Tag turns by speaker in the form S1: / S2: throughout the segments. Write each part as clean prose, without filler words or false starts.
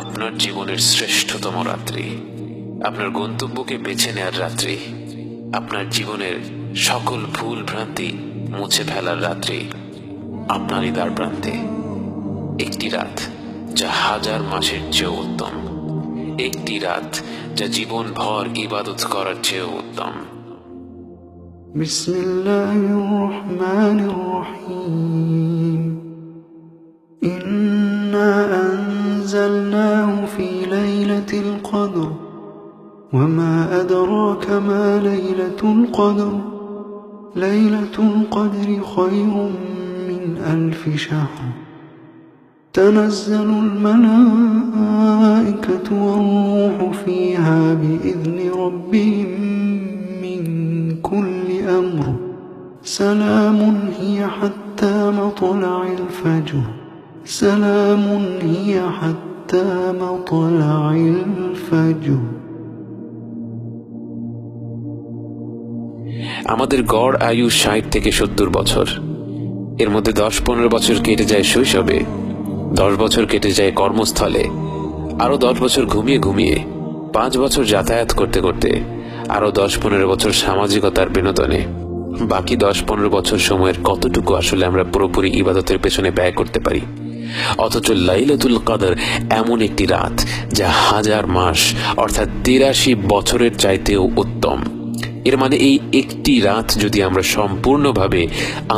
S1: আপনার জীবনের শ্রেষ্ঠতম রাত্রি, আপনার গন্তব্যকে বেছে নেয়ার রাত্রি, আপনার জীবনের সকল ভুল ভ্রান্তি মুছে ফেলার রাত্রি, আপনারই দ্বার প্রান্তে একটি রাত যা হাজার মাসের চেয়েও উত্তম, একটি রাত যা জীবন ভর ইবাদত করার চেয়েও উত্তম।
S2: বিসমিল্লাহির রহমানির রহিম। ইন্না আনজালনাহু ফি লাইলাতিল কদর ওয়া মা আদরাকা মা লাইলাতুল কদর লাইলাতুল কদরি খায়রুম মিন আলফি শাহর تنزل الملائكة والروح فيها بإذن ربهم من كل أمر سلام هي حتى مطلع الفجر سلام هي حتى مطلع الفجر।
S1: আমাদের গড় আয়ু ৬০ থেকে ৭০ বছর। এর মধ্যে ১০-১৫ বছর কেটে যায় শৈশবে, ১০ বছর কেটে যায় কর্মস্থলে, আরো ১০ বছর ঘুমিয়ে ঘুমিয়ে, ৫ বছর যাতায়াত করতে করতে, আরো ১০-১৫ বছর সামাজিকতার বিনোদনে। বাকি ১০-১৫ বছর সময়ের কতটুকু আসলে আমরা পুরোপুরি ইবাদতের পেছনে ব্যয় করতে পারি? অথচ লাইলাতুল কদর এমন একটি রাত যা হাজার মাস অর্থাৎ ৮৩ বছরের চাইতেও উত্তম। এর মানে এই একটি রাত যদি আমরা সম্পূর্ণভাবে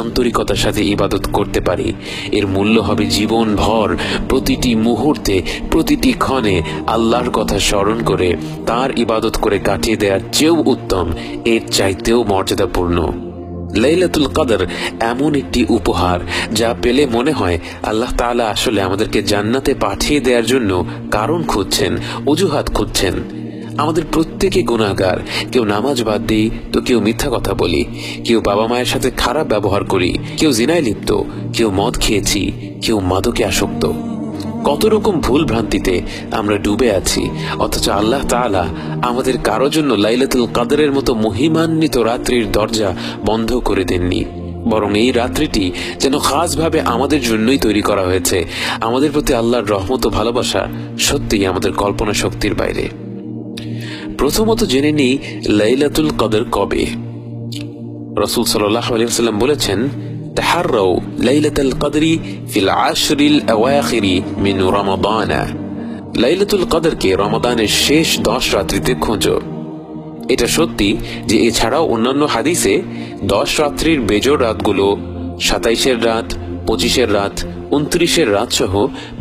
S1: আন্তরিকতার সাথে ইবাদত করতে পারি, এর মূল্য হবে জীবন ভর প্রতিটি মুহূর্তে, প্রতিটি ক্ষণে আল্লাহর কথা স্মরণ করে তার ইবাদত করে কাটিয়ে দেওয়ার চেয়েও উত্তম, এর চাইতেও মর্যাদাপূর্ণ। লাইলাতুল কদর এমন একটি উপহার যা পেলে মনে হয় আল্লাহ তাআলা আসলে আমাদেরকে জান্নাতে পাঠিয়ে দেওয়ার জন্য কারণ খুঁজছেন, অজুহাত খুঁজছেন। আমাদের প্রত্যেকে গুনাহগার, কেউ নামাজ বাদ দিই তো কেউ মিথ্যা কথা বলি, কেউ বাবা মায়ের সাথে খারাপ ব্যবহার করি, কেউ জিনায় লিপ্ত, কেউ মদ খেয়েছি, কেউ মাদকে আসক্ত। কত রকম ভুল ভ্রান্তিতে আমরা ডুবে আছি, অথচ আল্লাহ তাআলা আমাদের কারো জন্য লাইলাতুল কদরের মতো মহিমান্বিত রাত্রির দরজা বন্ধ করে দেননি, বরং এই রাত্রিটি যেন খাসভাবে আমাদের জন্যই তৈরি করা হয়েছে। আমাদের প্রতি আল্লাহর রহমত ও ভালোবাসা সত্যিই আমাদের কল্পনা শক্তির বাইরে। প্রথমত জেনে নিই লাইলাতুল কদর কবে। রাসূল সাল্লাল্লাহু আলাইহি ওয়াসাল্লাম বলেছেন, তাহাররাউ লাইলাতুল কদরি ফিল আশরিল আওয়াখিরি মিন রমাদান। লাইলাতুল কদরকে রমাদানের শেষ ১০ রাত্রিতে খোঁজো। এটা সত্যি যে এছাড়াও অন্যান্য হাদিসে ১০ রাত্রির বেজোড় রাতগুলো ২৭-এর রাত, ২৫-এর রাত, ২৯-এর রাত সহ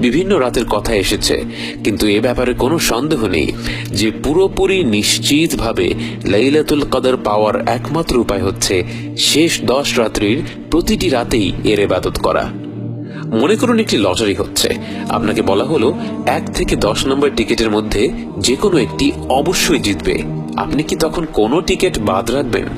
S1: বিভিন্ন রাতের কথা এসেছে, কিন্তু এ ব্যাপারে কোনো সন্দেহ নেই যে পুরোপুরি নিশ্চিতভাবে লাইলাতুল কদর পাওয়ার একমাত্র উপায় হচ্ছে শেষ ১০ রাত্রির প্রতিটি রাতেই এর ইবাদত করা। মনে করুন একটি লটারি হচ্ছে, আপনাকে বলা হলো ১ থেকে ১০ নম্বর টিকিটের মধ্যে যে কোনো একটি অবশ্যই জিতবে। আপনি কি তখন কোনো টিকিট বাদ রাখবেন?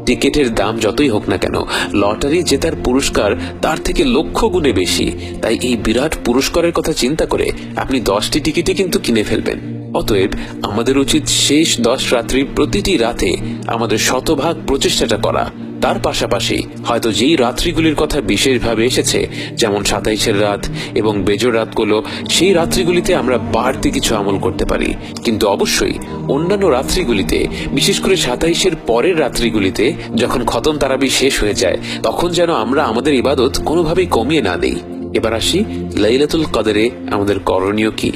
S1: টিকিটের দাম যতই হোক না কেন, লটারি জেতার পুরস্কার তার থেকে লক্ষ গুণে বেশি। তাই এই বিরাট পুরস্কারের কথা চিন্তা করে আপনি ১০টি টিকিটে কিন্তু কিনে ফেলবেন। অতএব আমাদের উচিত শেষ ১০ রাত্রির প্রতিটি রাতে আমাদের শতভাগ প্রচেষ্টাটা করা। তার পাশাপাশি হয়তো যেই রাত্রিগুলির কথা বিশেষভাবে এসেছে, যেমন ২৭-এর রাত এবং বেজোড় রাতগুলো, সেই রাত্রিগুলিতে আমরা বাড়তি কিছু আমল করতে পারি। কিন্তু অবশ্যই অন্যান্য রাত্রিগুলিতে, বিশেষ করে ২৭-এর পরের রাত্রিগুলিতে যখন খতম তারাবি শেষ হয়ে যায়, তখন যেন আমরা আমাদের ইবাদত কোনোভাবেই কমিয়ে না দেই। এবার আসি লাইলাতুল কদরে আমাদের করণীয় কি।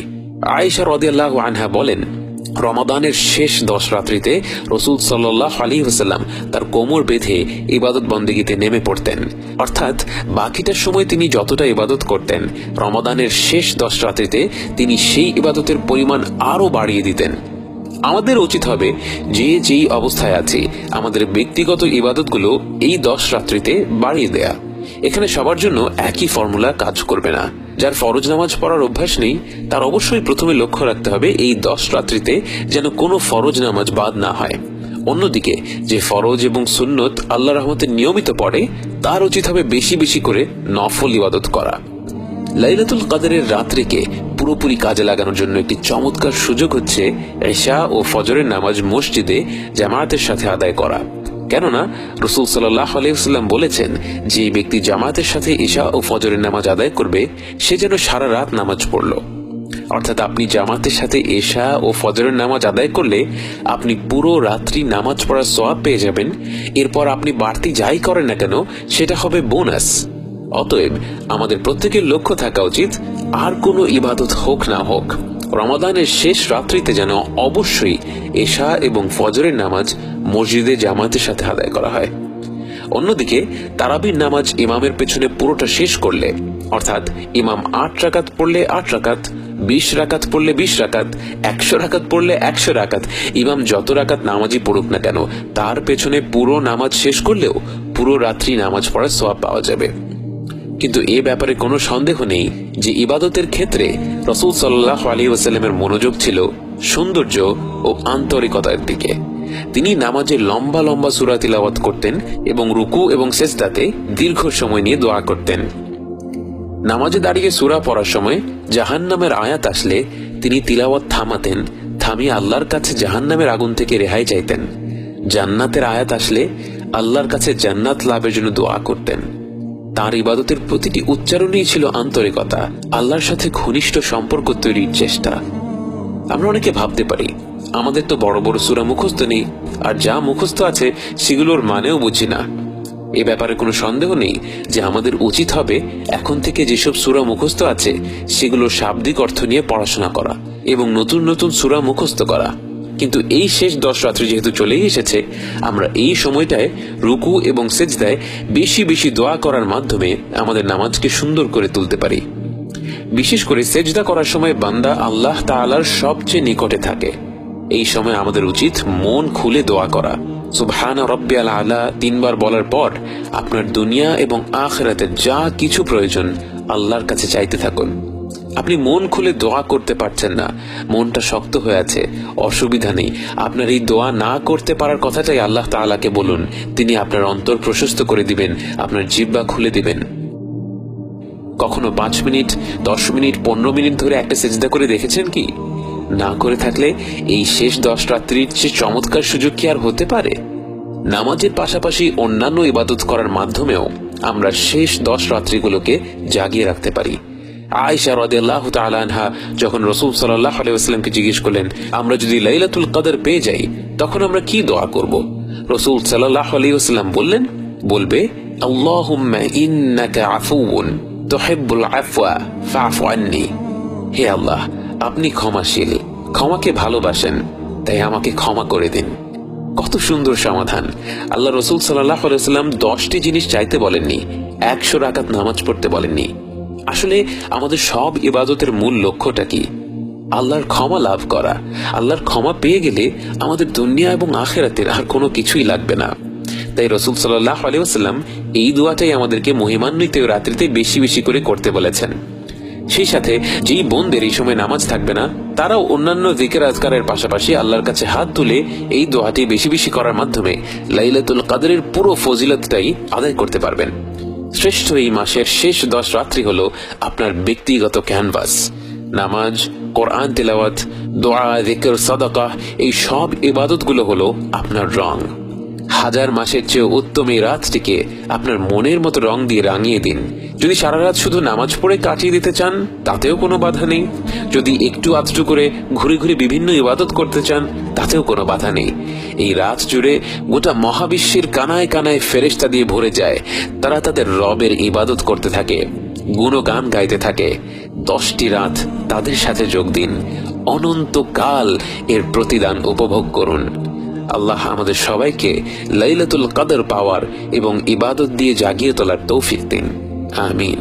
S1: আয়েশা রাদিয়াল্লাহু আনহা বলেন, রমাদানের শেষ ১০ রাত্রিতে রাসূল সাল্লাল্লাহু আলাইহি ওয়াসাল্লাম তার কোমর বেঁধে ইবাদত বন্দেগীতে নেমে পড়তেন। অর্থাৎ বাকিটা সময় তিনি যতটা ইবাদত করতেন, রমাদানের শেষ ১০ রাত্রিতে তিনি সেই ইবাদতের পরিমাণ আরো বাড়িয়ে দিতেন। আমাদের উচিত হবে যে যেই অবস্থায় আছি আমাদের ব্যক্তিগত ইবাদতগুলো এই ১০ রাত্রিতে বাড়িয়ে দেয়া। এখানে সবার জন্য একই ফর্মুলা কাজ করবে না। যার ফরজ নামাজ পড়ার অভ্যাস নেই তার অবশ্যই প্রথমে লক্ষ্য রাখতে হবে এই ১০ রাত্রিতে যেন কোনো ফরজ নামাজ বাদ না হয়। অন্যদিকে যে ফরজ এবং সুন্নত আল্লাহর রহমতে নিয়মিত পড়ে, তার উচিত হবে বেশি বেশি করে নফল ইবাদত করা। লাইলাতুল কদরের রাত্রিকে পুরোপুরি কাজে লাগানোর জন্য একটি চমৎকার সুযোগ হচ্ছে ইশা ও ফজরের নামাজ মসজিদে জামায়াতের সাথে আদায় করা। কেননা রাসূল সাল্লাল্লাহু আলাইহি ওয়াসাল্লাম বলেছেন, যে ব্যক্তি জামাতের সাথে ইশা ও ফজরের নামাজ আদায় করবে সে যেন সারা রাত নামাজ পড়ল। অর্থাৎ আপনি জামাতের সাথে ইশা ও ফজরের নামাজ আদায় করলে আপনি পুরো রাত্রি নামাজ পড়ার সওয়াব পেয়ে যাবেন। এরপর আপনি বাড়তি যাই করেন না কেন সেটা হবে বোনাস। অতএব আমাদের প্রত্যেকের লক্ষ্য থাকা উচিত, আর কোনো ইবাদত হোক না হোক, রমাদানের শেষ রাত্রিতে যেন অবশ্যই ইশা এবং ফজরের নামাজ মসজিদে জামাতের সাথে আদায় করা হয়। অন্যদিকে তারাবির নামাজ ইমামের পেছনে পুরোটা শেষ করলে, অর্থাৎ ইমাম 8 রাকাত পড়লে 8 রাকাত, 20 রাকাত পড়লে 20 রাকাত, 100 রাকাত পড়লে 100 রাকাত, ইমাম যত রাকাত নামাজই পড়ুক না কেন তার পেছনে পুরো নামাজ শেষ করলেও পুরো রাত্রি নামাজ পড়ার সওয়াব পাওয়া যাবে। কিন্তু এ ব্যাপারে কোনো সন্দেহ নেই যে ইবাদতের ক্ষেত্রে রাসূল সাল্লাল্লাহু আলাইহি ওয়াসাল্লামের মনোযোগ ছিল সৌন্দর্য ও আন্তরিকতার দিকে। তিনি নামাজে লম্বা লম্বা সূরা তিলাওয়াত করতেন এবং রুকু এবং সিজদাতে দীর্ঘ সময় নিয়ে দোয়া করতেন। নামাজে দাঁড়িয়ে সূরা পড়ার সময় জাহান্নামের আয়াত আসলে তিনি তিলাওয়াত থামাতেন, থামিয়ে আল্লাহর কাছে জাহান্নামের আগুন থেকে রেহাই চাইতেন। জান্নাতের আয়াত আসলে আল্লাহর কাছে জান্নাত লাভের জন্য দোয়া করতেন। তার ইবাদতের প্রতিটি উচ্চারণেই ছিল আন্তরিকতা, আল্লাহর সাথে ঘনিষ্ঠ সম্পর্ক তৈরির চেষ্টা। আমরা অনেকে ভাবতে পারি আমাদের তো বড় বড় সূরা মুখস্থ নেই, আর যা মুখস্থ আছে সেগুলোর মানেও বুঝি না। এ ব্যাপারে কোনো সন্দেহ নেই যে আমাদের উচিত হবে এখন থেকে যেসব সূরা মুখস্থ আছে সেগুলোর শাব্দিক অর্থ নিয়ে পড়াশোনা করা এবং নতুন নতুন সূরা মুখস্থ করা। কিন্তু এই শেষ 10 রাত্রি যেহেতু চলেই এসেছে, আমরা এই সময়টায় রুকু এবং সিজদায় বেশি বেশি দোয়া করার মাধ্যমে আমাদের নামাজকে সুন্দর করে তুলতে পারি। বিশেষ করে সিজদা করার সময় বান্দা আল্লাহ তাআলার সবচেয়ে নিকটে থাকে। এই সময় আমাদের উচিত মন খুলে দোয়া করা। সুবহানা রাব্বিয়াল আলা 3 বার বলার পর আপনার দুনিয়া এবং আখিরাতের যা কিছু প্রয়োজন আল্লাহর কাছে চাইতে থাকুন। আপনি মন খুলে দোয়া করতে পারছেন না, মনটা শক্ত হয়ে আছে, অসুবিধা নেই। আপনার এই দোয়া না করতে পারার কথাটাই আল্লাহ তাআলাকে বলুন, তিনি আপনার অন্তর প্রশস্ত করে দিবেন, আপনার জিহ্বা খুলে দিবেন। কখনো 5 মিনিট, 10 মিনিট, 15 মিনিট ধরে একটা সিজদা করে দেখেছেন কি? না করে থাকলে এই শেষ 10 রাত্রির চেয়ে চমৎকার সুযোগ কি আর হতে পারে? নামাজের পাশাপাশি অন্যান্য ইবাদত করার মাধ্যমেও আমরা শেষ 10 রাত্রিগুলোকে জাগিয়ে রাখতে পারি। আয়েশা রাদিয়াল্লাহু তাআলা আনহা যখন রাসূল সাল্লাল্লাহু আলাইহি ওয়াসাল্লামকে জিজ্ঞেস করলেন, আমরা যদি লাইলাতুল কদর পেয়ে যাই তখন আমরা কি দোয়া করব? রাসূল সাল্লাল্লাহু আলাইহি ওয়াসাল্লাম বলবে আল্লাহুম্মা ইন্নাকা আফুউন তুহিব্বুল আফওয়া ফা'ফু আন্নি। হে আল্লাহ, আপনি ক্ষমাশীল, ক্ষমাকে ভালোবাসেন, তাই আমাকে ক্ষমা করে দিন। কত সুন্দর সমাধান! আল্লাহ রাসূল সাল্লাল্লাহু আলাইহি ওয়াসাল্লাম 10টি জিনিস চাইতে বলেননি, 100 রাকাত নামাজ পড়তে বলেননি। আসলে আমাদের সব ইবাদতের মূল লক্ষ্যটা কি? আল্লাহর ক্ষমা লাভ করা। আল্লাহর ক্ষমা পেয়ে গেলে আমাদের দুনিয়া এবং আখিরাতের আর কোনো কিছুই লাগবে না। তাই রাসূল সাল্লাল্লাহু আলাইহি ওয়াসাল্লাম এই দোয়াটাই আমাদেরকে মহিমান্বিত রাত্রিতে বেশি বেশি করে করতে বলেছেন। সেই সাথে যেই বোনদের এই সময় নামাজ থাকবে না তারাও অন্যান্য জিকির আজকারের পাশাপাশি আল্লাহর কাছে হাত তুলে এই দোয়াটি বেশি বেশি করার মাধ্যমে লাইলাতুল কদরের পুরো ফজিলতটাই আদায় করতে পারবেন। শ্রেষ্ঠ এই মাসের শেষ 10 রাত্রি হলো আপনার ব্যক্তিগত ক্যানভাস। নামাজ, কোরআন তেলাওয়াত, দোয়া, জিকির, সাদাকা, এই সব ইবাদতগুলো হলো আপনার রং। 1000 মাসের চেয়ে উত্তম এই রাতটিকে আপনার মনের মতো রং দিয়ে রাঙিয়ে দিন। যদি সারা রাত শুধু নামাজ পড়ে কাটিয়ে দিতে চান তাতেও কোনো বাধা নেই। যদি একটু আধটু করে ঘুরে ঘুরে বিভিন্ন ইবাদত করতে চান তাতেও কোনো বাধা নেই। এই রাত জুড়ে গোটা মহাবিশ্বের কানায় কানায় ফেরেশতা দিয়ে ভরে যায়। তারা তাদের রবের ইবাদত করতে থাকে, গুণগান গাইতে থাকে। 10টি রাত তাদের সাথে যোগ দিন, অনন্তকাল এর প্রতিদান উপভোগ করুন। আল্লাহ আমাদের সবাইকে লাইলাতুল কদর পাওয়ার এবং ইবাদত দিয়ে জাগিয়ে তোলার তৌফিক দিন। আমিন।